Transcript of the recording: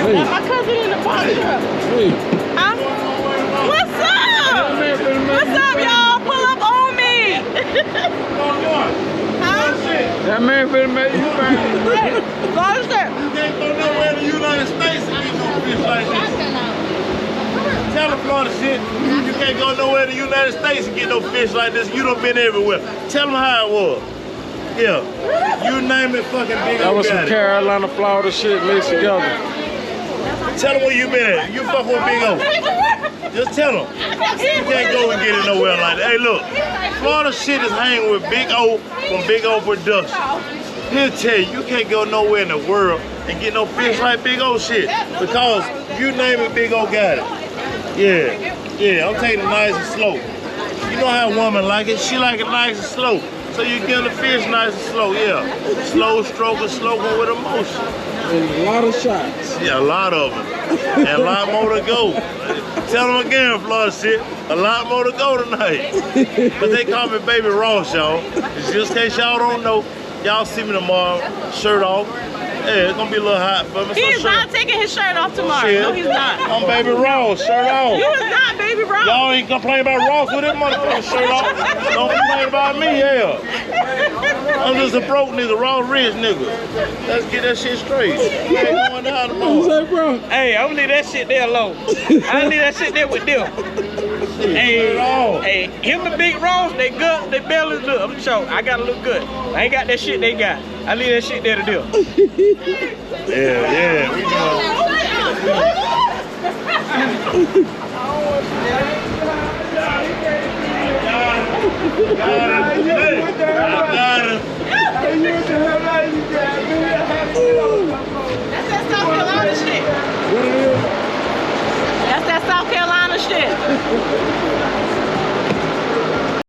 Hey. My cousin in the park. Hey. Huh? What's up? What's up, y'all? Pull up on me. Huh? That man finna make you mad. What is that? You can't go nowhere in the United States and get no fish like this. Tell the Florida shit. You can't go nowhere in the United States and get no fish like this. You done been everywhere. Tell them how it was. Yeah. You name it, fucking big. That was some Carolina, Florida shit mixed together. Tell them where you been at. You fuck with Big O. Just tell them. You can't go and get it nowhere like that. Hey, look. Florida shit is hanging with Big O from Big O Production. He'll tell you, you can't go nowhere in the world and get no fish like Big O shit. Because you name it, Big O got it. Yeah, I'm taking it nice and slow. You know how a woman like it? She like it nice and slow. So you get the fish nice and slow, yeah. Slow stroking, slow going with emotion. And a lot of shots. Yeah, a lot of them. And a lot more to go. Tell them again, Florida shit. A lot more to go tonight. But they call me Baby Ross, y'all. Just in case y'all don't know, y'all see me tomorrow, shirt off. Yeah, it's gonna be a little hot for me. He's not taking his shirt off tomorrow. Shit. No, he's not. I'm Baby Ross, shirt off. You is not Baby Ross. Y'all ain't complain about Ross with that motherfucking shirt off. Don't complain about me, yeah. I'm just a broke nigga, raw rich nigga. Let's get that shit straight. We ain't going down tomorrow. Bro? Hey, I'm gonna leave that shit there alone. I leave that shit there with them. Hey, him and Big Rose, they good, they belly look. I'm sure I gotta look good. I ain't got that shit they got. I leave that shit there to them. Yeah, we That's that South Carolina shit. That's that South Carolina shit.